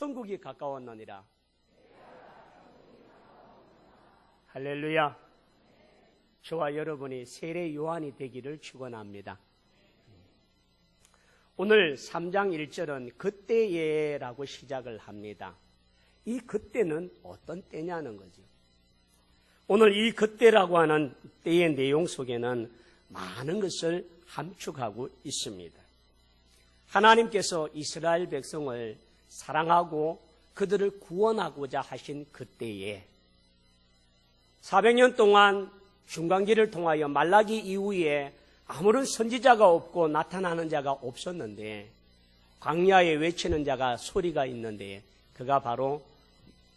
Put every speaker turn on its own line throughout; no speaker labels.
천국이 가까웠느니라. 할렐루야. 저와 여러분이 세례 요한이 되기를 축원합니다. 오늘 3장 1절은 그때에라고 시작을 합니다. 이 그때는 어떤 때냐는 거죠. 오늘 이 그때라고 하는 때의 내용 속에는 많은 것을 함축하고 있습니다. 하나님께서 이스라엘 백성을 사랑하고 그들을 구원하고자 하신 그때에 400년 동안 중간기를 통하여 말라기 이후에 아무런 선지자가 없고 나타나는 자가 없었는데 광야에 외치는 자가 소리가 있는데 그가 바로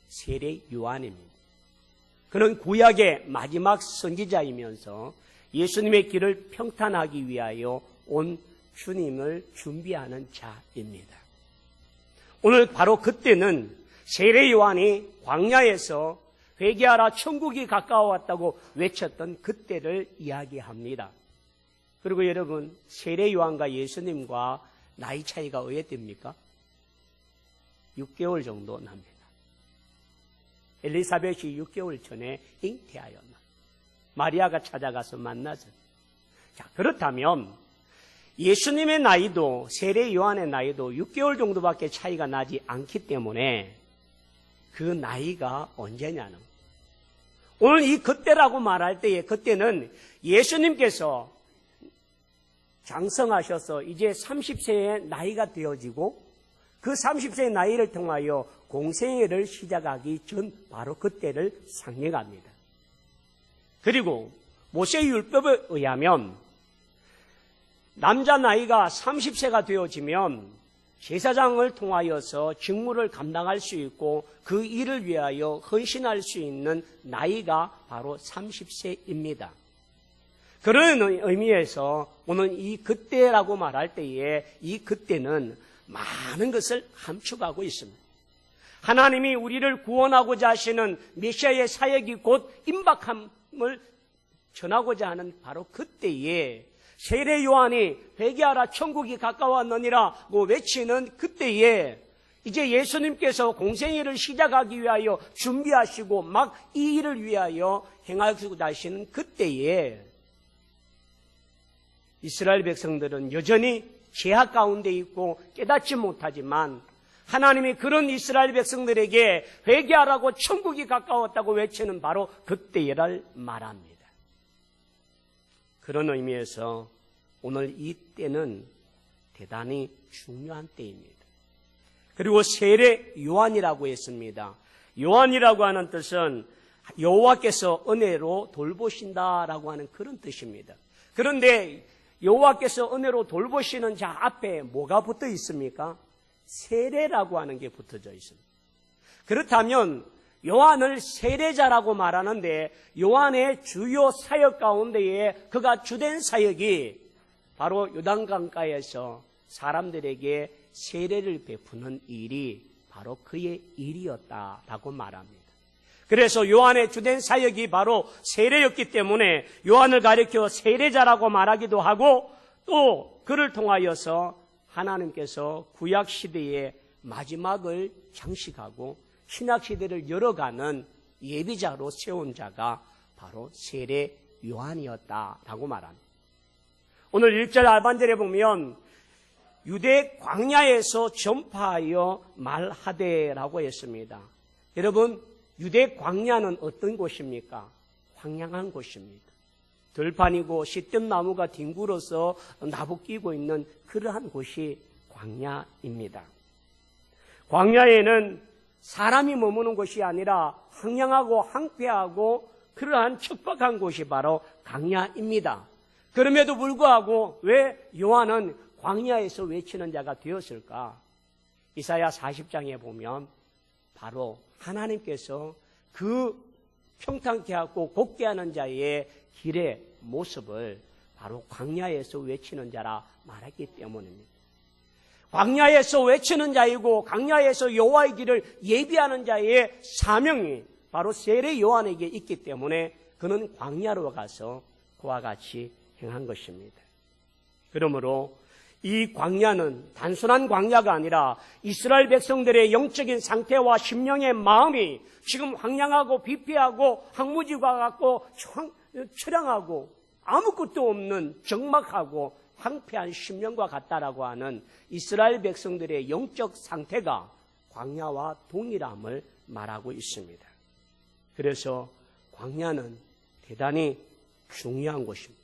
세례 요한입니다. 그는 구약의 마지막 선지자이면서 예수님의 길을 평탄하기 위하여 온 주님을 준비하는 자입니다. 오늘 바로 그때는 세례 요한이 광야에서 회개하라 천국이 가까워왔다고 외쳤던 그때를 이야기합니다. 그리고 여러분, 세례 요한과 예수님과 나이 차이가 어떻게 됩니까? 6개월 정도 납니다. 엘리사벳이 6개월 전에 잉태하였나. 마리아가 찾아가서 만나서. 자, 그렇다면 예수님의 나이도 세례 요한의 나이도 6개월 정도밖에 차이가 나지 않기 때문에 그 나이가 언제냐는 오늘 이 그때라고 말할 때에 그때는 예수님께서 장성하셔서 이제 30세의 나이가 되어지고 그 30세의 나이를 통하여 공생애를 시작하기 전 바로 그때를 상징합니다. 그리고 모세의 율법에 의하면 남자 나이가 30세가 되어지면 제사장을 통하여서 직무를 감당할 수 있고 그 일을 위하여 헌신할 수 있는 나이가 바로 30세입니다. 그런 의미에서 오늘 이 그때라고 말할 때에 이 그때는 많은 것을 함축하고 있습니다. 하나님이 우리를 구원하고자 하시는 메시아의 사역이 곧 임박함을 전하고자 하는 바로 그때에 세례 요한이 회개하라 천국이 가까웠느니라 외치는 그때에 이제 예수님께서 공생애를 시작하기 위하여 준비하시고 막 이 일을 위하여 행하고자 하시는 그때에 이스라엘 백성들은 여전히 죄악 가운데 있고 깨닫지 못하지만 하나님이 그런 이스라엘 백성들에게 회개하라고 천국이 가까웠다고 외치는 바로 그때를 말합니다. 그런 의미에서 오늘 이 때는 대단히 중요한 때입니다. 그리고 세례 요한이라고 했습니다. 요한이라고 하는 뜻은 여호와께서 은혜로 돌보신다라고 하는 그런 뜻입니다. 그런데 여호와께서 은혜로 돌보시는 자 앞에 뭐가 붙어 있습니까? 세례라고 하는 게 붙어져 있습니다. 그렇다면 요한을 세례자라고 말하는데 요한의 주요 사역 가운데에 그가 주된 사역이 바로 요단강가에서 사람들에게 세례를 베푸는 일이 바로 그의 일이었다라고 말합니다. 그래서 요한의 주된 사역이 바로 세례였기 때문에 요한을 가리켜 세례자라고 말하기도 하고 또 그를 통하여서 하나님께서 구약시대의 마지막을 장식하고 신약시대를 열어가는 예비자로 세운 자가 바로 세례 요한이었다라고 말합니다. 오늘 1절 하반절에 보면 유대 광야에서 전파하여 말하되라고 했습니다. 여러분, 유대 광야는 어떤 곳입니까? 황량한 곳입니다. 들판이고 시뜸나무가 뒹굴어서 나부끼고 있는 그러한 곳이 광야입니다. 광야에는 사람이 머무는 곳이 아니라 황량하고 황폐하고 그러한 척박한 곳이 바로 광야입니다. 그럼에도 불구하고 왜 요한은 광야에서 외치는 자가 되었을까? 이사야 40장에 보면 바로 하나님께서 그 평탄케 하고 곱게 하는 자의 길의 모습을 바로 광야에서 외치는 자라 말했기 때문입니다. 광야에서 외치는 자이고 광야에서 여호와의 길을 예비하는 자의 사명이 바로 세례 요한에게 있기 때문에 그는 광야로 가서 그와 같이 행한 것입니다. 그러므로 이 광야는 단순한 광야가 아니라 이스라엘 백성들의 영적인 상태와 심령의 마음이 지금 황량하고 비피하고 황무지와 같고 처량하고 아무것도 없는 적막하고 황폐한 심령과 같다라고 하는 이스라엘 백성들의 영적 상태가 광야와 동일함을 말하고 있습니다. 그래서 광야는 대단히 중요한 곳입니다.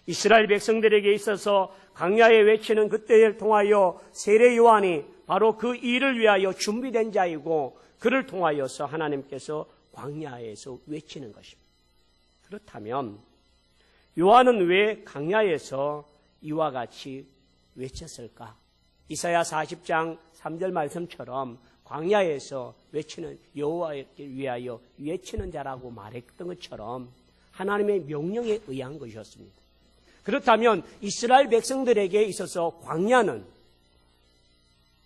이스라엘 백성들에게 있어서 광야에 외치는 그때를 통하여 세례 요한이 바로 그 일을 위하여 준비된 자이고 그를 통하여서 하나님께서 광야에서 외치는 것입니다. 그렇다면 요한은 왜 광야에서 이와 같이 외쳤을까? 이사야 40장 3절 말씀처럼 광야에서 외치는 여호와를 위하여 외치는 자라고 말했던 것처럼 하나님의 명령에 의한 것이었습니다. 그렇다면 이스라엘 백성들에게 있어서 광야는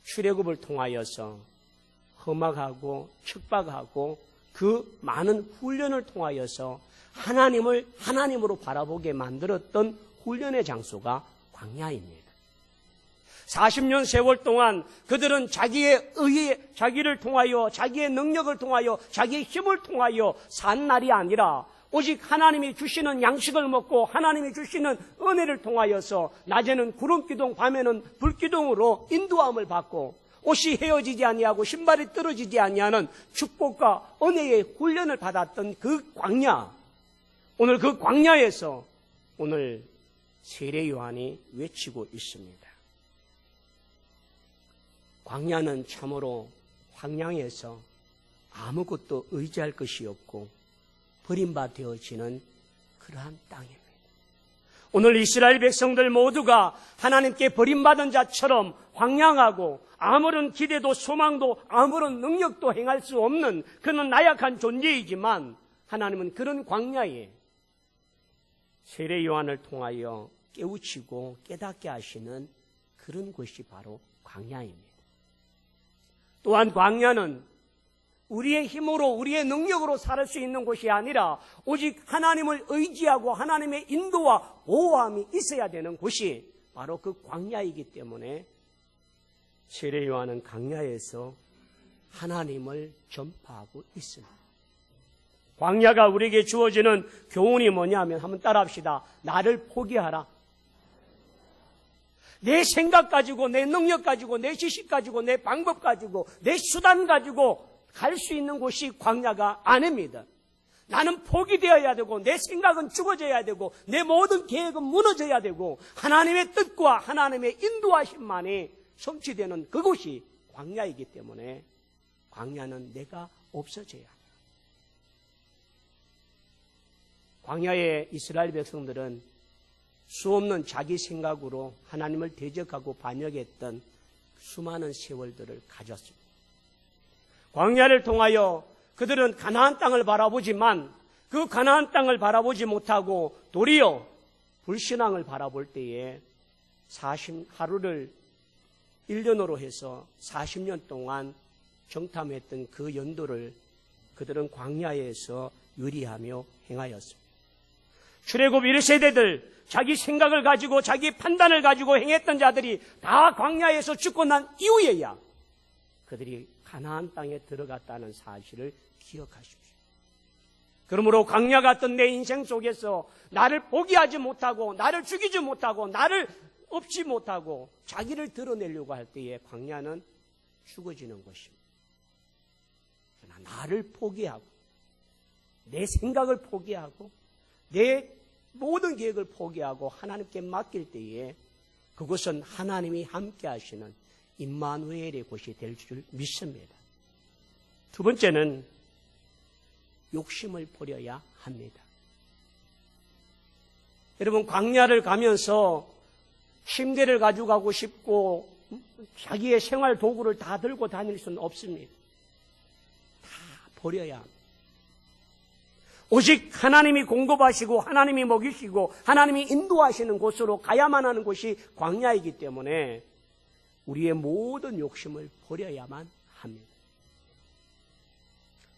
출애굽을 통하여서 험악하고 척박하고 그 많은 훈련을 통하여서 하나님을 하나님으로 바라보게 만들었던 훈련의 장소가 광야입니다. 40년 세월 동안 그들은 자기의 의에 자기를 통하여 자기의 능력을 통하여 자기의 힘을 통하여 산 날이 아니라 오직 하나님이 주시는 양식을 먹고 하나님이 주시는 은혜를 통하여서 낮에는 구름기둥 밤에는 불기둥으로 인도함을 받고 옷이 헤어지지 아니하고 신발이 떨어지지 아니하는 축복과 은혜의 훈련을 받았던 그 광야, 오늘 그 광야에서 오늘 세례 요한이 외치고 있습니다. 광야는 참으로 황량해서 아무것도 의지할 것이 없고 버림받아지는 그러한 땅입니다. 오늘 이스라엘 백성들 모두가 하나님께 버림받은 자처럼 황량하고 아무런 기대도 소망도 아무런 능력도 행할 수 없는 그런 나약한 존재이지만 하나님은 그런 광야에 세례 요한을 통하여 깨우치고 깨닫게 하시는 그런 것이 바로 광야입니다. 또한 광야는 우리의 힘으로 우리의 능력으로 살 수 있는 곳이 아니라 오직 하나님을 의지하고 하나님의 인도와 보호함이 있어야 되는 곳이 바로 그 광야이기 때문에 세례 요한은 광야에서 하나님을 전파하고 있습니다. 광야가 우리에게 주어지는 교훈이 뭐냐면 한번 따라합시다. 나를 포기하라. 내 생각 가지고 내 능력 가지고 내 지식 가지고 내 방법 가지고 내 수단 가지고 갈 수 있는 곳이 광야가 아닙니다. 나는 포기되어야 되고 내 생각은 죽어져야 되고 내 모든 계획은 무너져야 되고 하나님의 뜻과 하나님의 인도하심만이 성취되는 그곳이 광야이기 때문에 광야는 내가 없어져야 합니다. 광야의 이스라엘 백성들은 수없는 자기 생각으로 하나님을 대적하고 반역했던 수많은 세월들을 가졌습니다. 광야를 통하여 그들은 가나안 땅을 바라보지만 그 가나안 땅을 바라보지 못하고 도리어 불신앙을 바라볼 때에 하루를 1년으로 해서 40년 동안 정탐했던 그 연도를 그들은 광야에서 유리하며 행하였습니다. 출애굽 1세대들 자기 생각을 가지고 자기 판단을 가지고 행했던 자들이 다 광야에서 죽고 난 이후에야 그들이 가나안 땅에 들어갔다는 사실을 기억하십시오. 그러므로 광야 같은 내 인생 속에서 나를 포기하지 못하고 나를 죽이지 못하고 나를 없지 못하고 자기를 드러내려고 할 때에 광야는 죽어지는 것입니다. 그러나 나를 포기하고 내 생각을 포기하고 내 모든 계획을 포기하고 하나님께 맡길 때에 그것은 하나님이 함께 하시는 임마누엘의 곳이 될 줄 믿습니다. 두 번째는 욕심을 버려야 합니다. 여러분, 광야를 가면서 침대를 가져가고 싶고 자기의 생활 도구를 다 들고 다닐 수는 없습니다. 다 버려야 합니다. 오직 하나님이 공급하시고 하나님이 먹이시고 하나님이 인도하시는 곳으로 가야만 하는 곳이 광야이기 때문에 우리의 모든 욕심을 버려야만 합니다.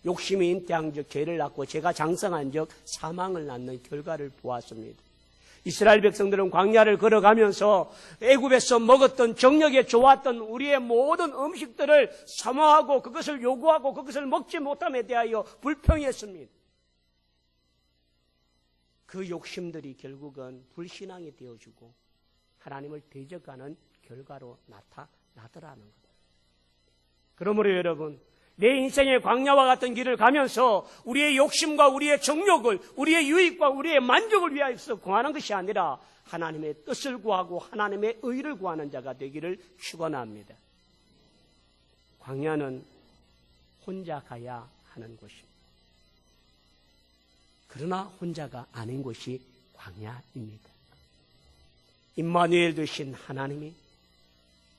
욕심이 잉태한 적 죄를 낳고 죄가 장성한 적 사망을 낳는 결과를 보았습니다. 이스라엘 백성들은 광야를 걸어가면서 애굽에서 먹었던 정력에 좋았던 우리의 모든 음식들을 사모하고 그것을 요구하고 그것을 먹지 못함에 대하여 불평했습니다. 그 욕심들이 결국은 불신앙이 되어주고 하나님을 대적하는 결과로 나타나더라는 것. 그러므로 여러분, 내 인생의 광야와 같은 길을 가면서 우리의 욕심과 우리의 정욕을, 우리의 유익과 우리의 만족을 위하여서 구하는 것이 아니라 하나님의 뜻을 구하고 하나님의 의를 구하는 자가 되기를 축원합니다. 광야는 혼자 가야 하는 곳입니다. 그러나 혼자가 아닌 곳이 광야입니다. 임마누엘 되신 하나님이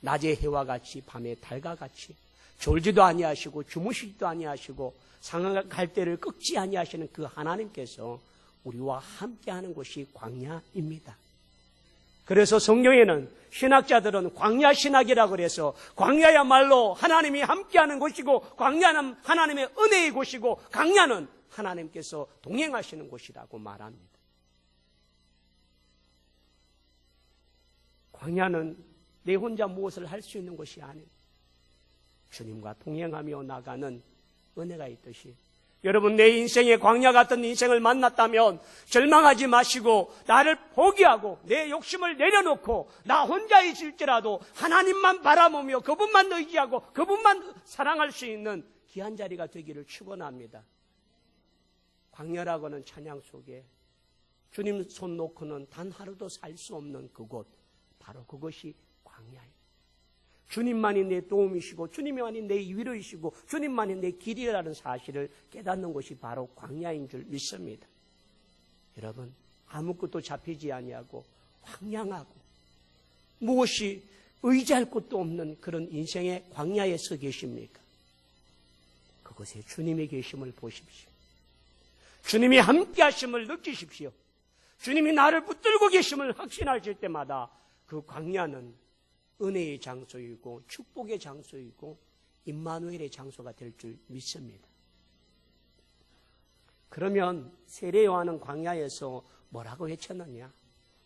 낮에 해와 같이 밤에 달과 같이 졸지도 아니하시고 주무시지도 아니하시고 상한 갈대를 꺾지 아니하시는 그 하나님께서 우리와 함께하는 곳이 광야입니다. 그래서 성경에는 신학자들은 광야 신학이라고 해서 광야야말로 하나님이 함께하는 곳이고 광야는 하나님의 은혜의 곳이고 광야는 하나님께서 동행하시는 곳이라고 말합니다. 광야는 내 혼자 무엇을 할 수 있는 것이 아닙니다. 주님과 동행하며 나가는 은혜가 있듯이 여러분, 내 인생의 광야 같은 인생을 만났다면 절망하지 마시고 나를 포기하고 내 욕심을 내려놓고 나 혼자 있을지라도 하나님만 바라보며 그분만 의지하고 그분만 사랑할 수 있는 귀한 자리가 되기를 축원합니다. 광야라고는 찬양 속에 주님 손 놓고는 단 하루도 살 수 없는 그곳, 바로 그것이 광야입니다. 주님만이 내 도움이시고 주님만이 내 위로이시고 주님만이 내 길이라는 사실을 깨닫는 것이 바로 광야인 줄 믿습니다. 여러분, 아무것도 잡히지 아니하고 황량하고 무엇이 의지할 곳도 없는 그런 인생의 광야에 서 계십니까? 그곳에 주님의 계심을 보십시오. 주님이 함께 하심을 느끼십시오. 주님이 나를 붙들고 계심을 확신하실 때마다 그 광야는 은혜의 장소이고 축복의 장소이고 임마누엘의 장소가 될 줄 믿습니다. 그러면 세례 요한은 광야에서 뭐라고 외쳤느냐?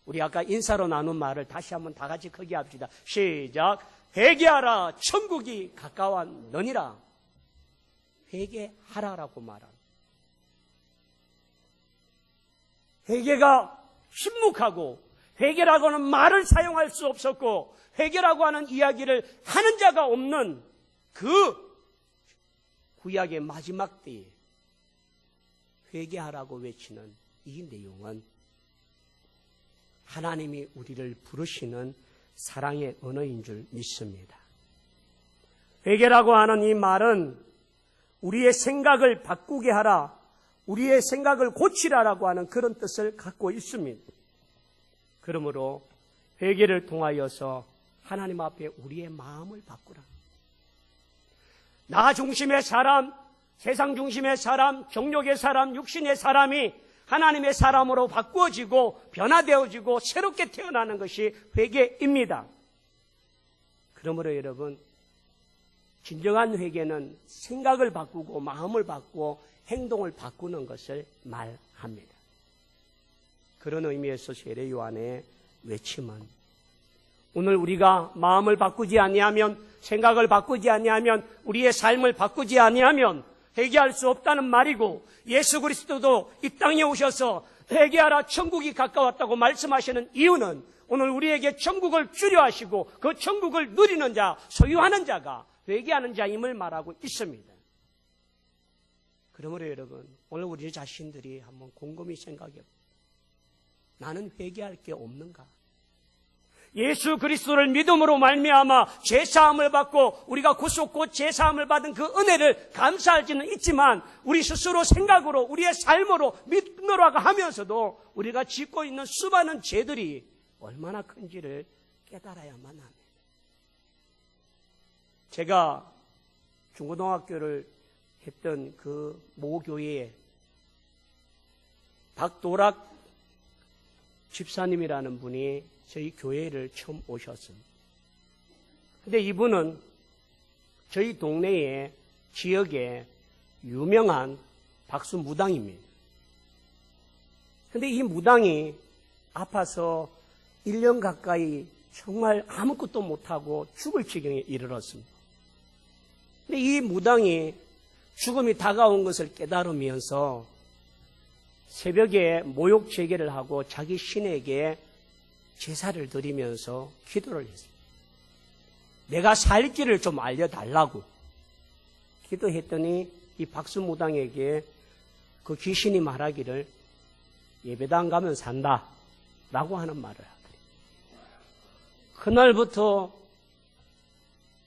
우리 아까 인사로 나눈 말을 다시 한번 다 같이 크게 합시다. 시작. 회개하라, 천국이 가까웠느니라. 회개하라라고 말합니다. 회개가 침묵하고 회개라고는 말을 사용할 수 없었고 회개라고 하는 이야기를 하는 자가 없는 그 구약의 마지막 때에 회개하라고 외치는 이 내용은 하나님이 우리를 부르시는 사랑의 언어인 줄 믿습니다. 회개라고 하는 이 말은 우리의 생각을 바꾸게 하라, 우리의 생각을 고치라라고 하는 그런 뜻을 갖고 있습니다. 그러므로 회개를 통하여서 하나님 앞에 우리의 마음을 바꾸라. 나 중심의 사람, 세상 중심의 사람, 정욕의 사람, 육신의 사람이 하나님의 사람으로 바꾸어지고 변화되어지고 새롭게 태어나는 것이 회개입니다. 그러므로 여러분, 진정한 회개는 생각을 바꾸고 마음을 바꾸고 행동을 바꾸는 것을 말합니다. 그런 의미에서 세례 요한의 외침은 오늘 우리가 마음을 바꾸지 아니하면, 생각을 바꾸지 아니하면, 우리의 삶을 바꾸지 아니하면 회개할 수 없다는 말이고, 예수 그리스도도 이 땅에 오셔서 회개하라, 천국이 가까웠다고 말씀하시는 이유는 오늘 우리에게 천국을 주려 하시고 그 천국을 누리는 자, 소유하는 자가 회개하는 자임을 말하고 있습니다. 그러므로 여러분, 오늘 우리 자신들이 한번 곰곰이 생각해, 나는 회개할 게 없는가? 예수 그리스도를 믿음으로 말미암아 죄사함을 받고 우리가 구속고 죄사함을 받은 그 은혜를 감사하지는 있지만 우리 스스로 생각으로 우리의 삶으로 믿음으로 하면서도 우리가 짓고 있는 수많은 죄들이 얼마나 큰지를 깨달아야만 합니다. 제가 중고등학교를 했던 그 모교회에 박도락 집사님이라는 분이 저희 교회를 처음 오셨습니다. 근데 이분은 저희 동네의 지역에 유명한 박수 무당입니다. 근데 이 무당이 아파서 1년 가까이 정말 아무것도 못하고 죽을 지경에 이르렀습니다. 근데 이 무당이 죽음이 다가온 것을 깨달으면서 새벽에 모욕 제계를 하고 자기 신에게 제사를 드리면서 기도를 했습니다. 내가 살 길을 좀 알려달라고 기도했더니 이 박수무당에게 그 귀신이 말하기를 예배당 가면 산다 라고 하는 말을 하더래요. 그날부터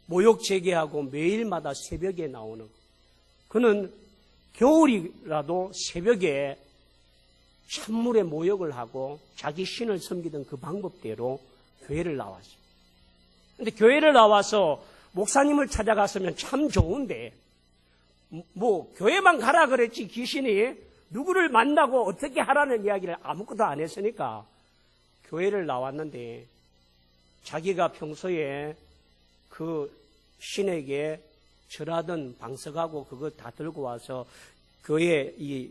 모욕 제기하고 매일마다 새벽에 나오는, 그는 겨울이라도 새벽에 찬물에 모욕을 하고 자기 신을 섬기던 그 방법대로 교회를 나왔어요. 근데 교회를 나와서 목사님을 찾아갔으면 참 좋은데, 뭐 교회만 가라 그랬지 귀신이 누구를 만나고 어떻게 하라는 이야기를 아무것도 안 했으니까 교회를 나왔는데, 자기가 평소에 그 신에게 절하던 방석하고 그거 다 들고 와서 교회 이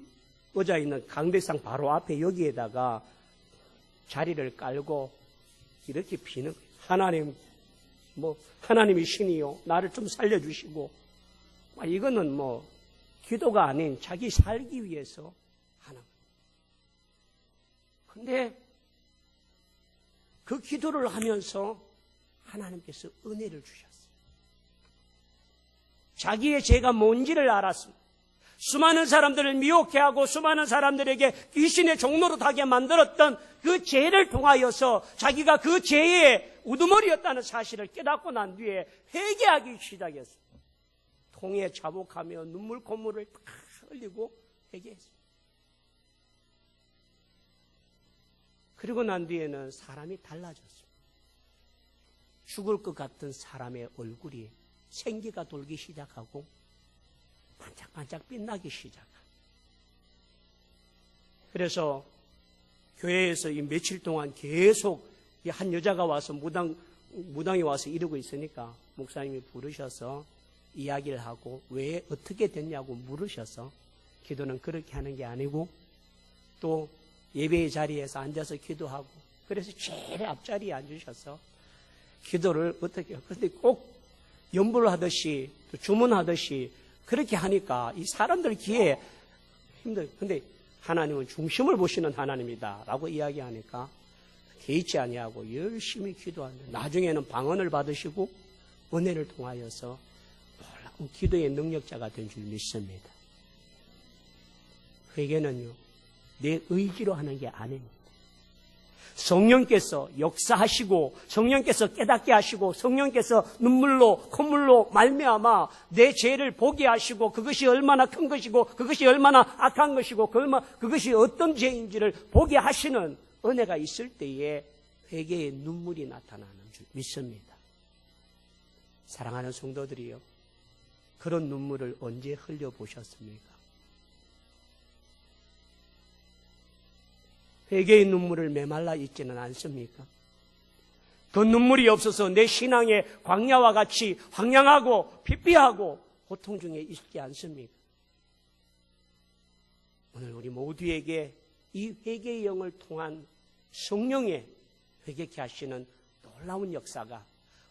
의자 있는 강대상 바로 앞에 여기에다가 자리를 깔고 이렇게 비는 거예요. 하나님, 하나님이 신이요, 나를 좀 살려주시고, 이거는 기도가 아닌 자기 살기 위해서 하는 거예요. 근데 그 기도를 하면서 하나님께서 은혜를 주셨어요. 자기의 죄가 뭔지를 알았습니다. 수많은 사람들을 미혹해 하고 수많은 사람들에게 귀신의 종로로 가게 만들었던 그 죄를 통하여서 자기가 그 죄의 우두머리였다는 사실을 깨닫고 난 뒤에 회개하기 시작했어요. 통에 자복하며 눈물 콧물을 다 흘리고 회개했어요. 그리고 난 뒤에는 사람이 달라졌어요. 죽을 것 같은 사람의 얼굴이 생기가 돌기 시작하고 반짝반짝 빛나기 시작합니다. 그래서 교회에서 이 며칠 동안 계속 한 여자가 와서 무당이 와서 이러고 있으니까 목사님이 부르셔서 이야기를 하고 왜 어떻게 됐냐고 물으셔서, 기도는 그렇게 하는 게 아니고 또 예배의 자리에서 앉아서 기도하고, 그래서 제일 앞자리에 앉으셔서 기도를 어떻게 해요. 그런데 꼭 연부를 하듯이 또 주문하듯이 그렇게 하니까 이 사람들 귀에 힘들어요. 근데 하나님은 중심을 보시는 하나님이다 라고 이야기하니까 개의치 아니하고 열심히 기도하는데, 나중에는 방언을 받으시고 은혜를 통하여서 놀라운 기도의 능력자가 된 줄 믿습니다. 회개는요, 내 의지로 하는 게 아닙니다. 성령께서 역사하시고 성령께서 깨닫게 하시고 성령께서 눈물로 콧물로 말미암아 내 죄를 보게 하시고 그것이 얼마나 큰 것이고 그것이 얼마나 악한 것이고 그것이 어떤 죄인지를 보게 하시는 은혜가 있을 때에 회개의 눈물이 나타나는 줄 믿습니다. 사랑하는 성도들이요, 그런 눈물을 언제 흘려보셨습니까? 회개의 눈물을 메말라 있지는 않습니까? 그 눈물이 없어서 내 신앙의 광야와 같이 황량하고 피폐하고 고통 중에 있지 않습니까? 오늘 우리 모두에게 이 회개의 영을 통한 성령의 회개케 하시는 놀라운 역사가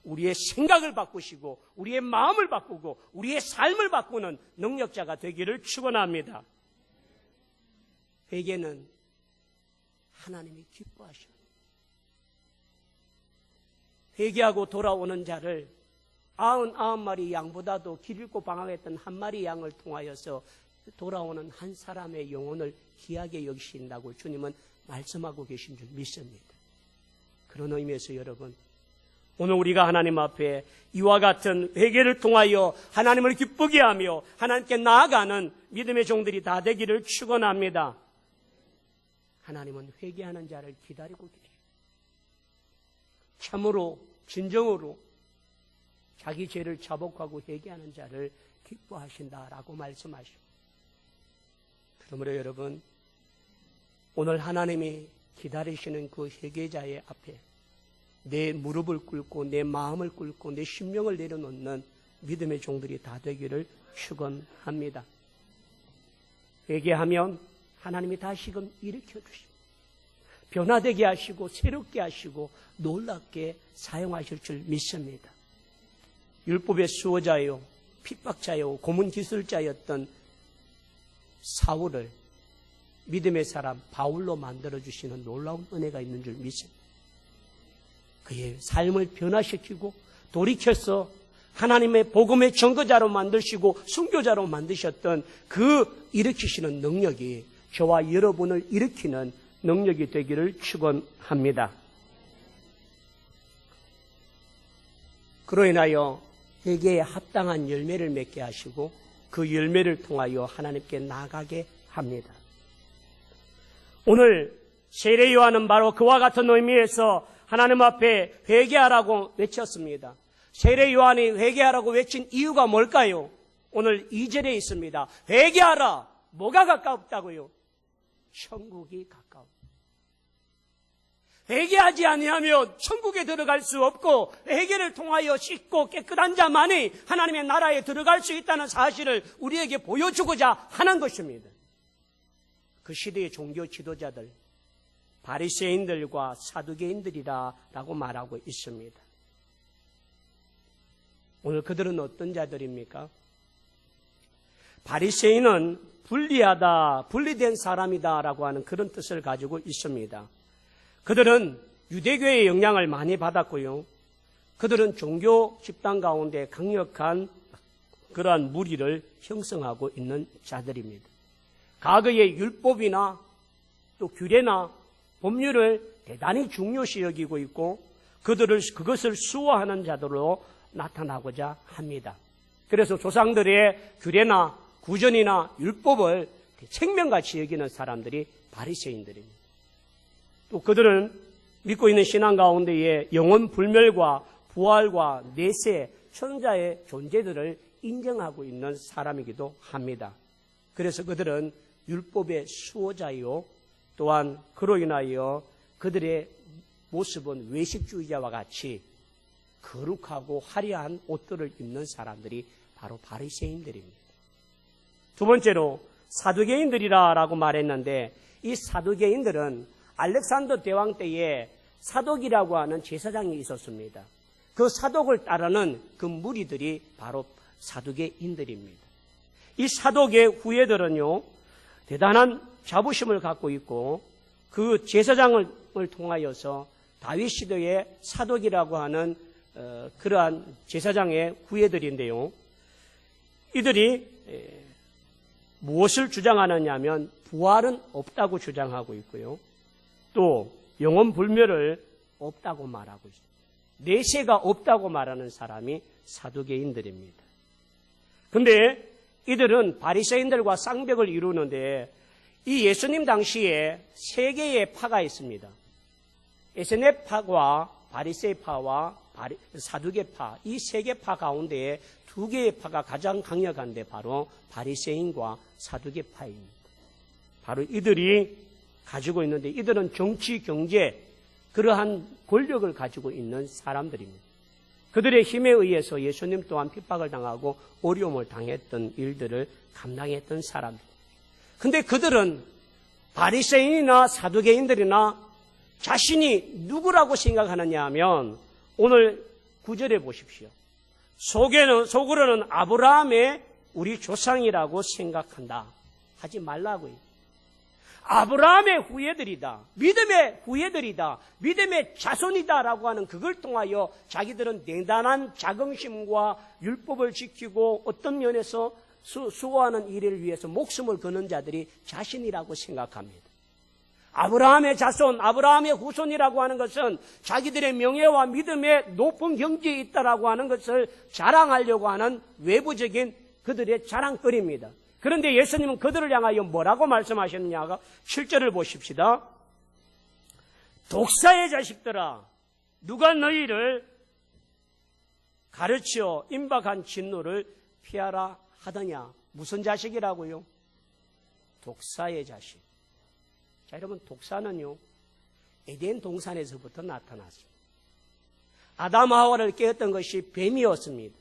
우리의 생각을 바꾸시고 우리의 마음을 바꾸고 우리의 삶을 바꾸는 능력자가 되기를 축원합니다. 회개는 하나님이 기뻐하셔요. 회개하고 돌아오는 자를 99마리 양보다도 길고 방황했던 한 마리 양을 통하여서 돌아오는 한 사람의 영혼을 귀하게 여기신다고 주님은 말씀하고 계신 줄 믿습니다. 그런 의미에서 여러분, 오늘 우리가 하나님 앞에 이와 같은 회개를 통하여 하나님을 기쁘게 하며 하나님께 나아가는 믿음의 종들이 다 되기를 축원합니다. 하나님은 회개하는 자를 기다리고 계세요. 참으로 진정으로 자기 죄를 자복하고 회개하는 자를 기뻐하신다라고 말씀하시고, 그러므로 여러분, 오늘 하나님이 기다리시는 그 회개자의 앞에 내 무릎을 꿇고 내 마음을 꿇고 내 심령을 내려놓는 믿음의 종들이 다 되기를 축원합니다. 회개하면 하나님이 다시금 일으켜 주십니다. 변화되게 하시고 새롭게 하시고 놀랍게 사용하실 줄 믿습니다. 율법의 수호자요, 핍박자요, 고문 기술자였던 사울을 믿음의 사람 바울로 만들어주시는 놀라운 은혜가 있는 줄 믿습니다. 그의 삶을 변화시키고 돌이켜서 하나님의 복음의 증거자로 만드시고 순교자로 만드셨던 그 일으키시는 능력이 저와 여러분을 일으키는 능력이 되기를 축원합니다. 그로 인하여 회개에 합당한 열매를 맺게 하시고 그 열매를 통하여 하나님께 나아가게 합니다. 오늘 세례 요한은 바로 그와 같은 의미에서 하나님 앞에 회개하라고 외쳤습니다. 세례 요한이 회개하라고 외친 이유가 뭘까요? 오늘 2절에 있습니다. 회개하라. 뭐가 가깝다고요? 천국이 가까워. 회개하지 아니하면 천국에 들어갈 수 없고 회개를 통하여 씻고 깨끗한 자만이 하나님의 나라에 들어갈 수 있다는 사실을 우리에게 보여주고자 하는 것입니다. 그 시대의 종교 지도자들, 바리새인들과 사두개인들이라고 말하고 있습니다. 오늘 그들은 어떤 자들입니까? 바리새인은 분리하다, 분리된 사람이다라고 하는 그런 뜻을 가지고 있습니다. 그들은 유대교의 영향을 많이 받았고요. 그들은 종교 집단 가운데 강력한 그러한 무리를 형성하고 있는 자들입니다. 과거의 율법이나 또 규례나 법률을 대단히 중요시 여기고 있고 그것을 수호하는 자들로 나타나고자 합니다. 그래서 조상들의 규례나 구전이나 율법을 생명같이 여기는 사람들이 바리새인들입니다. 또 그들은 믿고 있는 신앙 가운데에 영원 불멸과 부활과 내세, 천자의 존재들을 인정하고 있는 사람이기도 합니다. 그래서 그들은 율법의 수호자요, 또한 그로 인하여 그들의 모습은 외식주의자와 같이 거룩하고 화려한 옷들을 입는 사람들이 바로 바리새인들입니다. 두 번째로 사두개인들이라고 말했는데 이 사두개인들은 알렉산더 대왕 때에 사독이라고 하는 제사장이 있었습니다. 그 사독을 따르는 그 무리들이 바로 사두개인들입니다. 이 사독의 후예들은요, 대단한 자부심을 갖고 있고 그 제사장을 통하여서 다윗 시대의 사독이라고 하는 그러한 제사장의 후예들인데요. 이들이 무엇을 주장하느냐 하면 부활은 없다고 주장하고 있고요. 또 영원 불멸을 없다고 말하고 있습니다. 내세가 없다고 말하는 사람이 사두개인들입니다. 그런데 이들은 바리새인들과 쌍벽을 이루는데 이 예수님 당시에 세 개의 파가 있습니다. 에세네파와 바리새파와 사두개파, 이 세 개 파 가운데에 두 개의 파가 가장 강력한데 바로 바리새인과 사두개파입니다. 바로 이들이 가지고 있는데 이들은 정치, 경제, 그러한 권력을 가지고 있는 사람들입니다. 그들의 힘에 의해서 예수님 또한 핍박을 당하고 어려움을 당했던 일들을 감당했던 사람들. 근데 그들은 바리새인이나 사두개인들이나 자신이 누구라고 생각하느냐 하면 오늘 9절에 보십시오. 속으로는 아브라함의 우리 조상이라고 생각한다. 하지 말라고요. 아브라함의 후예들이다. 믿음의 후예들이다. 믿음의 자손이다라고 하는 그걸 통하여 자기들은 대단한 자긍심과 율법을 지키고 어떤 면에서 수호하는 일을 위해서 목숨을 거는 자들이 자신이라고 생각합니다. 아브라함의 자손, 아브라함의 후손이라고 하는 것은 자기들의 명예와 믿음의 높은 경지에 있다라고 하는 것을 자랑하려고 하는 외부적인 그들의 자랑거리입니다. 그런데 예수님은 그들을 향하여 뭐라고 말씀하셨느냐가 7절을 보십시다. 독사의 자식들아, 누가 너희를 가르쳐 임박한 진노를 피하라 하더냐. 무슨 자식이라고요? 독사의 자식. 자, 여러분, 독사는요, 에덴 동산에서부터 나타났습니다. 아담 하와를 깨었던 것이 뱀이었습니다.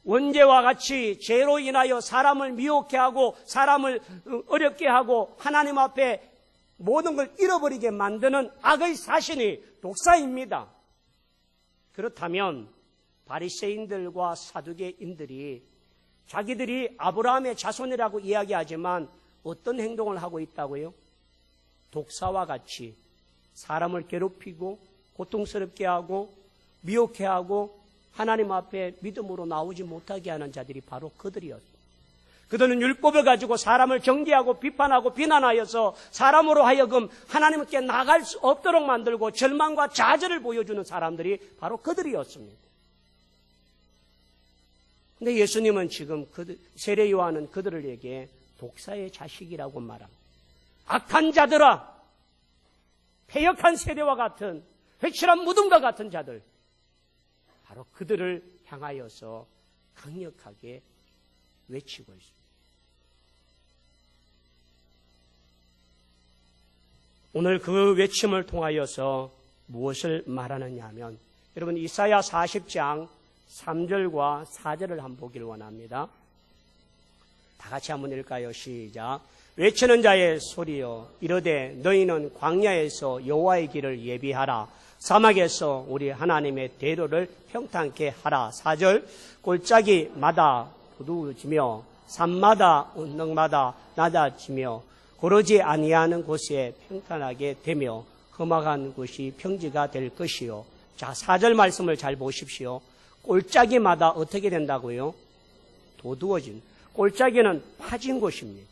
원죄와 같이 죄로 인하여 사람을 미혹해 하고 사람을 어렵게 하고 하나님 앞에 모든 걸 잃어버리게 만드는 악의 사신이 독사입니다. 그렇다면 바리새인들과 사두개인들이 자기들이 아브라함의 자손이라고 이야기하지만 어떤 행동을 하고 있다고요? 독사와 같이 사람을 괴롭히고 고통스럽게 하고 미혹해 하고 하나님 앞에 믿음으로 나오지 못하게 하는 자들이 바로 그들이었습니다. 그들은 율법을 가지고 사람을 정죄하고 비판하고 비난하여서 사람으로 하여금 하나님께 나갈 수 없도록 만들고 절망과 좌절을 보여주는 사람들이 바로 그들이었습니다. 근데 예수님은 지금 세례 요한은 그들에게 독사의 자식이라고 말합니다. 악한 자들아, 패역한 세대와 같은 회칠한 무덤과 같은 자들, 바로 그들을 향하여서 강력하게 외치고 있습니다. 오늘 그 외침을 통하여서 무엇을 말하느냐 하면, 여러분 이사야 40장 3절과 4절을 한번 보기를 원합니다. 다 같이 한번 읽을까요? 시작. 외치는 자의 소리여, 이르되 너희는 광야에서 여호와의 길을 예비하라. 사막에서 우리 하나님의 대로를 평탄케 하라. 4절. 골짜기마다 부두어지며 산마다 언덕마다 낮아지며 고르지 아니하는 곳에 평탄하게 되며 험악한 곳이 평지가 될 것이요. 자, 4절 말씀을 잘 보십시오. 골짜기마다 어떻게 된다고요? 도두어진. 골짜기는 파진 곳입니다.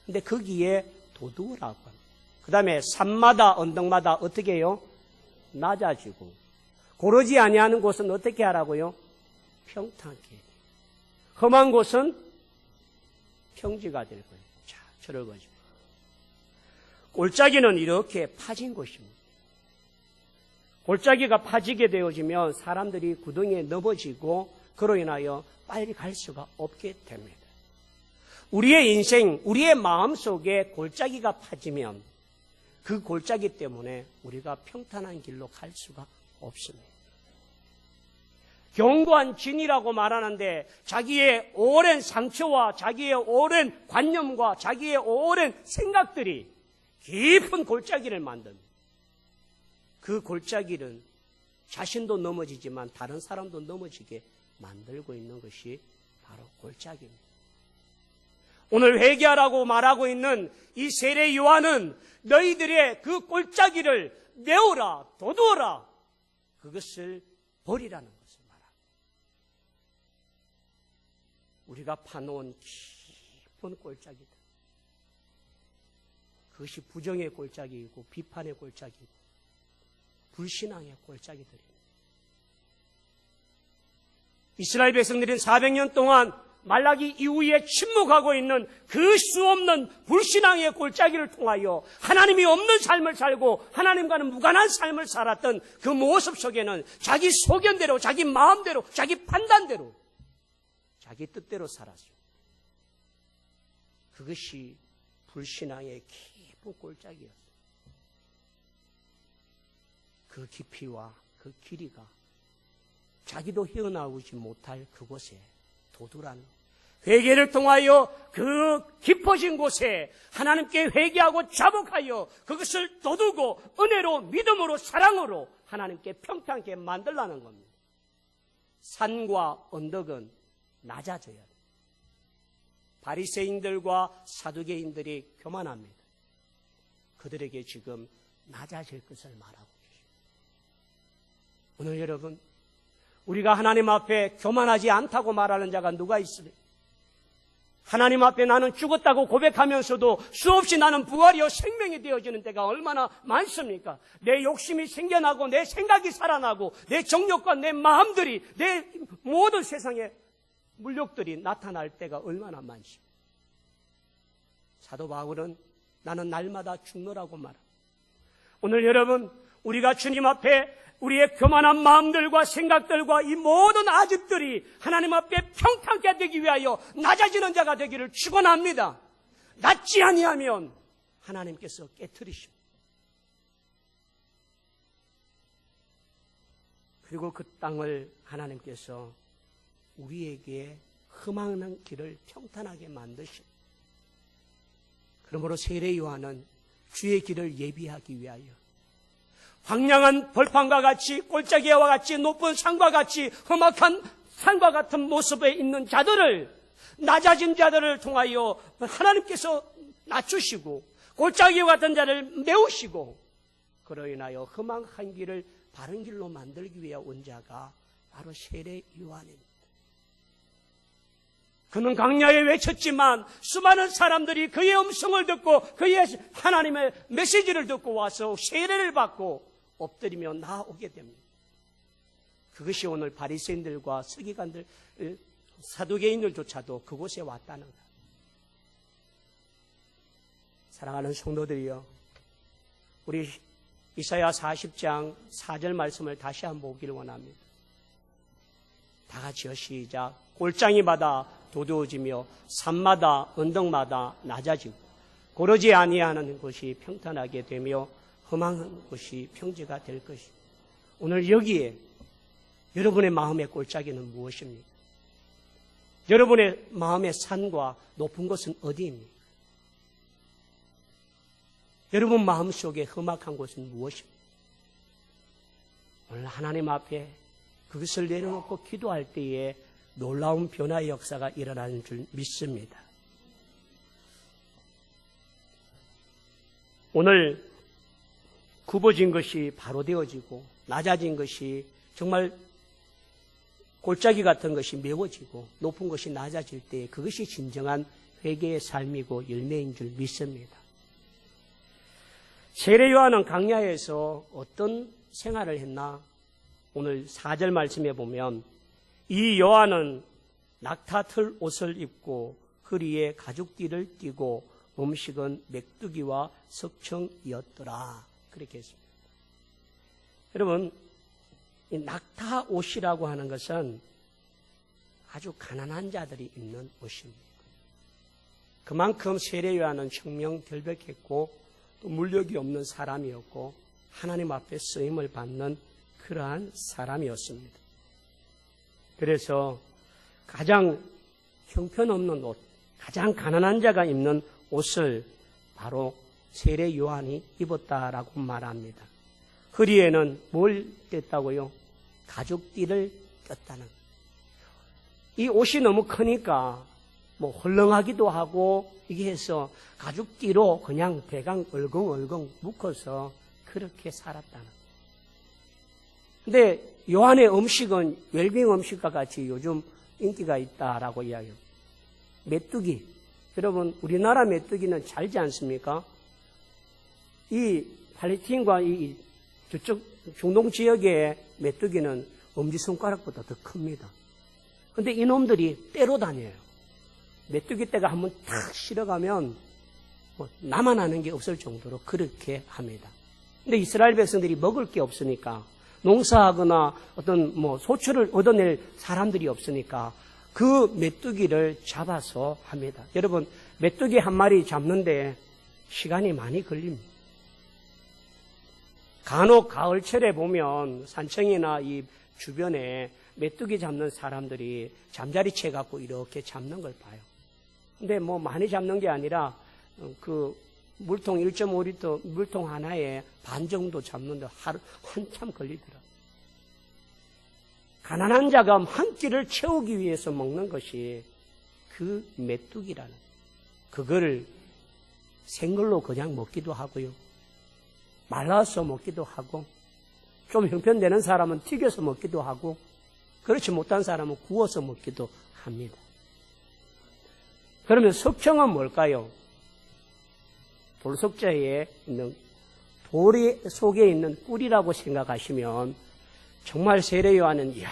근데 거기에 도두어라고 합니다. 그 다음에 산마다 언덕마다 어떻게 해요? 낮아지고. 고르지 아니하는 곳은 어떻게 하라고요? 평탄케. 험한 곳은 평지가 될 거예요. 자, 저럴 거죠. 골짜기는 이렇게 파진 곳입니다. 골짜기가 파지게 되어지면 사람들이 구덩이에 넘어지고 그로 인하여 빨리 갈 수가 없게 됩니다. 우리의 인생, 우리의 마음속에 골짜기가 파지면 그 골짜기 때문에 우리가 평탄한 길로 갈 수가 없습니다. 견고한 진이라고 말하는데 자기의 오랜 상처와 자기의 오랜 관념과 자기의 오랜 생각들이 깊은 골짜기를 만듭니다. 그 골짜기는 자신도 넘어지지만 다른 사람도 넘어지게 만들고 있는 것이 바로 골짜기입니다. 오늘 회개하라고 말하고 있는 이 세례 요한은 너희들의 그 골짜기를 메우라, 도두어라, 그것을 버리라는 것을 말합니다. 우리가 파놓은 깊은 골짜기다. 그것이 부정의 골짜기이고 비판의 골짜기이고 불신앙의 골짜기들입니다. 이스라엘 백성들은 400년 동안 말라기 이후에 침묵하고 있는 그 수없는 불신앙의 골짜기를 통하여 하나님이 없는 삶을 살고 하나님과는 무관한 삶을 살았던 그 모습 속에는 자기 소견대로, 자기 마음대로, 자기 판단대로, 자기 뜻대로 살았습니다. 그것이 불신앙의 깊은 골짜기였습니다. 그 깊이와 그 길이가 자기도 헤어나오지 못할 그곳에 도두라는 회개를 통하여 그 깊어진 곳에 하나님께 회개하고 자복하여 그것을 도두고 은혜로 믿음으로 사랑으로 하나님께 평탄하게 만들라는 겁니다. 산과 언덕은 낮아져야 합니다. 바리새인들과 사두개인들이 교만합니다. 그들에게 지금 낮아질 것을 말하고 계십니다. 오늘 여러분, 우리가 하나님 앞에 교만하지 않다고 말하는 자가 누가 있습니까? 하나님 앞에 나는 죽었다고 고백하면서도 수없이 나는 부활이요 생명이 되어지는 때가 얼마나 많습니까? 내 욕심이 생겨나고 내 생각이 살아나고 내 정욕과 내 마음들이 내 모든 세상의 물욕들이 나타날 때가 얼마나 많습니까? 사도 바울은 나는 날마다 죽노라고 말합니다. 오늘 여러분, 우리가 주님 앞에 우리의 교만한 마음들과 생각들과 이 모든 아집들이 하나님 앞에 평탄케 되기 위하여 낮아지는 자가 되기를 축원합니다. 낮지 아니하면 하나님께서 깨트리십니다. 그리고 그 땅을 하나님께서 우리에게 흠없는 길을 평탄하게 만드십니다. 그러므로 세례 요한은 주의 길을 예비하기 위하여 황량한 벌판과 같이 골짜기와 같이 높은 산과 같이 험악한 산과 같은 모습에 있는 자들을, 낮아진 자들을 통하여 하나님께서 낮추시고 골짜기와 같은 자를 메우시고 그로 인하여 험악한 길을 바른 길로 만들기 위해 온 자가 바로 세례 요한입니다. 그는 광야에 외쳤지만 수많은 사람들이 그의 음성을 듣고 그의 하나님의 메시지를 듣고 와서 세례를 받고 엎드리며 나아오게 됩니다. 그것이 오늘 바리새인들과 서기관들, 사두개인들조차도 그곳에 왔다는 것. 사랑하는 성도들이여, 우리 이사야 40장 4절 말씀을 다시 한번 보기를 원합니다. 다 같이요, 시작. 골짜기마다 도두어지며 산마다 언덕마다 낮아지고 고르지 아니하는 곳이 평탄하게 되며 험한 곳이 평지가 될 것이다. 오늘 여기에 여러분의 마음의 골짜기는 무엇입니까? 여러분의 마음의 산과 높은 곳은 어디입니까? 여러분 마음속에 험악한 곳은 무엇입니까? 오늘 하나님 앞에 그것을 내려놓고 기도할 때에 놀라운 변화의 역사가 일어나는 줄 믿습니다. 오늘 굽어진 것이 바로 되어지고 낮아진 것이 정말 골짜기 같은 것이 메워지고 높은 것이 낮아질 때 그것이 진정한 회개의 삶이고 열매인 줄 믿습니다. 세례 요한은 광야에서 어떤 생활을 했나? 오늘 4절 말씀에 보면 이 요한은 낙타털 옷을 입고 허리에 가죽띠를 띠고 음식은 메뚜기와 석청이었더라. 그렇게 했습니다. 여러분, 이 낙타 옷이라고 하는 것은 아주 가난한 자들이 입는 옷입니다. 그만큼 세례 요한은 청명결백했고 또 물력이 없는 사람이었고 하나님 앞에 쓰임을 받는 그러한 사람이었습니다. 그래서 가장 형편없는 옷, 가장 가난한 자가 입는 옷을 바로 세례 요한이 입었다라고 말합니다. 허리에는 뭘 뗐다고요? 가죽띠를 꼈다는. 이 옷이 너무 크니까 뭐 헐렁하기도 하고 이게 해서 가죽띠로 그냥 대강 얼컹얼컹 묶어서 그렇게 살았다는. 근데 요한의 음식은 웰빙 음식과 같이 요즘 인기가 있다라고 이야기해요. 메뚜기. 여러분, 우리나라 메뚜기는 잘지 않습니까? 이 팔레스타인과 이 저쪽 중동 지역의 메뚜기는 엄지손가락보다 더 큽니다. 근데 이놈들이 떼로 다녀요. 메뚜기 떼가 한번 탁 실어가면 나만 아는 게 없을 정도로 그렇게 합니다. 근데 이스라엘 백성들이 먹을 게 없으니까 농사하거나 어떤 소출을 얻어낼 사람들이 없으니까 그 메뚜기를 잡아서 합니다. 여러분, 메뚜기 한 마리 잡는데 시간이 많이 걸립니다. 간혹 가을철에 보면 산청이나 이 주변에 메뚜기 잡는 사람들이 잠자리 채 갖고 이렇게 잡는 걸 봐요. 근데 많이 잡는 게 아니라 그 물통 1.5리터 물통 하나에 반 정도 잡는데 하루 한참 걸리더라. 가난한 자가 한 끼를 채우기 위해서 먹는 것이 그 메뚜기라는, 그거를 생걸로 그냥 먹기도 하고요. 말라서 먹기도 하고, 좀 형편되는 사람은 튀겨서 먹기도 하고, 그렇지 못한 사람은 구워서 먹기도 합니다. 그러면 석청은 뭘까요? 돌석자에 있는 돌 속에 있는 꿀이라고 생각하시면 정말 세례 요한은 이야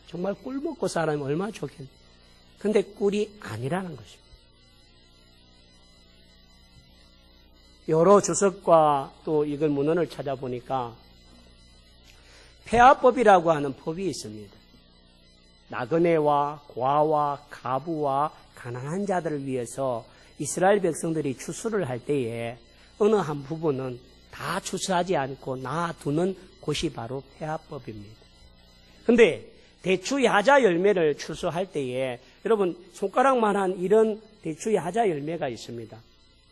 정말 꿀 먹고 살면 얼마나 좋겠네. 근데 꿀이 아니라는 것입니다. 여러 주석과 또 이걸 문헌을 찾아보니까 폐하법이라고 하는 법이 있습니다. 나그네와 과와 가부와 가난한 자들을 위해서 이스라엘 백성들이 추수를 할 때에 어느 한 부분은 다 추수하지 않고 놔두는 곳이 바로 폐하법입니다. 근데 대추 야자 열매를 추수할 때에 여러분 손가락만한 이런 대추 야자 열매가 있습니다.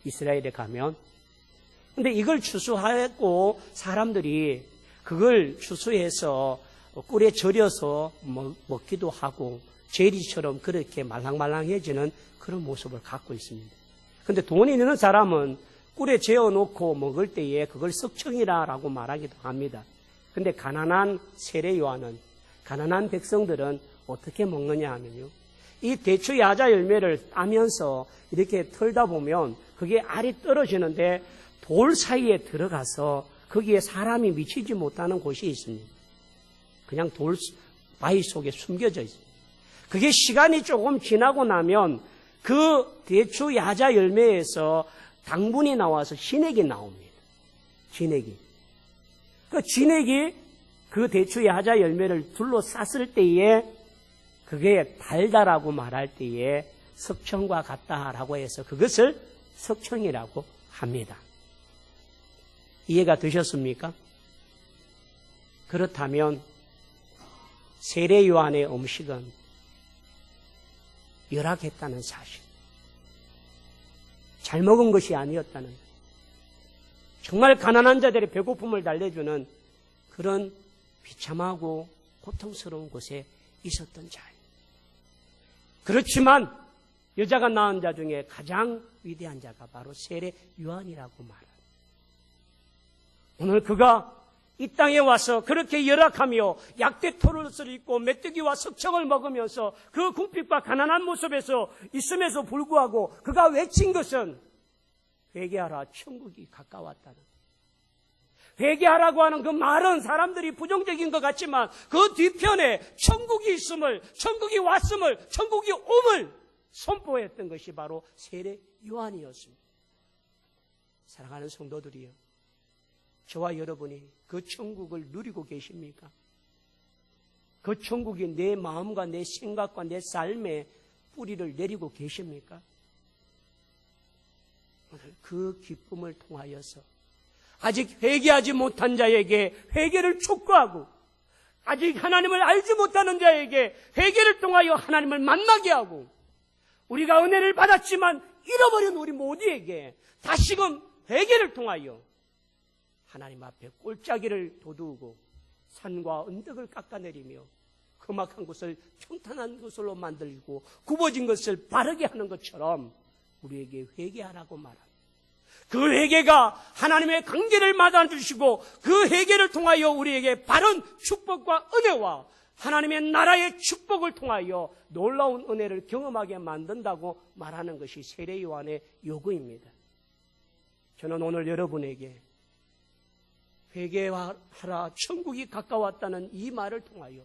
이스라엘에 가면 근데 이걸 추수하고 사람들이 그걸 추수해서 꿀에 절여서 먹기도 하고 제리처럼 그렇게 말랑말랑해지는 그런 모습을 갖고 있습니다. 근데 돈이 있는 사람은 꿀에 재워놓고 먹을 때에 그걸 석청이라고 말하기도 합니다. 근데 가난한 세례 요한은, 가난한 백성들은 어떻게 먹느냐 하면요, 이 대추 야자 열매를 따면서 이렇게 털다 보면 그게 알이 떨어지는데 돌 사이에 들어가서 거기에 사람이 미치지 못하는 곳이 있습니다. 그냥 바위 속에 숨겨져 있습니다. 그게 시간이 조금 지나고 나면 그 대추 야자 열매에서 당분이 나와서 진액이 나옵니다. 진액이. 그 진액이 그 대추 야자 열매를 둘러쌌을 때에 그게 달다라고 말할 때에 석청과 같다라고 해서 그것을 석청이라고 합니다. 이해가 되셨습니까? 그렇다면 세례 요한의 음식은 열악했다는 사실, 잘 먹은 것이 아니었다는, 정말 가난한 자들의 배고픔을 달래주는 그런 비참하고 고통스러운 곳에 있었던 자예요. 그렇지만 여자가 낳은 자 중에 가장 위대한 자가 바로 세례 요한이라고 말합니다. 오늘 그가 이 땅에 와서 그렇게 열악하며 약대토를 입고 메뚜기와 석청을 먹으면서 그 궁핍과 가난한 모습에서 있음에도 불구하고 그가 외친 것은 회개하라, 천국이 가까웠다는, 회개하라고 하는 그 말은 사람들이 부정적인 것 같지만 그 뒤편에 천국이 있음을, 천국이 왔음을, 천국이 옴을 선포했던 것이 바로 세례 요한이었습니다. 사랑하는 성도들이여, 저와 여러분이 그 천국을 누리고 계십니까? 그 천국이 내 마음과 내 생각과 내 삶에 뿌리를 내리고 계십니까? 오늘 그 기쁨을 통하여서 아직 회개하지 못한 자에게 회개를 촉구하고, 아직 하나님을 알지 못하는 자에게 회개를 통하여 하나님을 만나게 하고, 우리가 은혜를 받았지만 잃어버린 우리 모두에게 다시금 회개를 통하여 하나님 앞에 골짜기를 도두고 산과 언덕을 깎아내리며 험악한 곳을 평탄한 곳으로 만들고 굽어진 것을 바르게 하는 것처럼 우리에게 회개하라고 말합니다. 그 회개가 하나님의 관계를 맞아주시고 그 회개를 통하여 우리에게 바른 축복과 은혜와 하나님의 나라의 축복을 통하여 놀라운 은혜를 경험하게 만든다고 말하는 것이 세례 요한의 요구입니다. 저는 오늘 여러분에게 회개하라, 천국이 가까웠다는 이 말을 통하여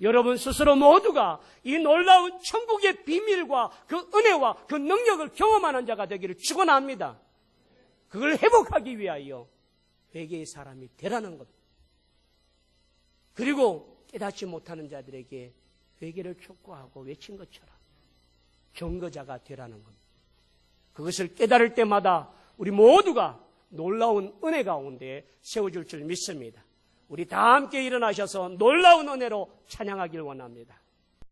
여러분 스스로 모두가 이 놀라운 천국의 비밀과 그 은혜와 그 능력을 경험하는 자가 되기를 축원합니다. 그걸 회복하기 위하여 회개의 사람이 되라는 것, 그리고 깨닫지 못하는 자들에게 회개를 촉구하고 외친 것처럼 경거자가 되라는 것, 그것을 깨달을 때마다 우리 모두가 놀라운 은혜 가운데 세워줄 줄 믿습니다. 우리 다 함께 일어나셔서 놀라운 은혜로 찬양하길 원합니다.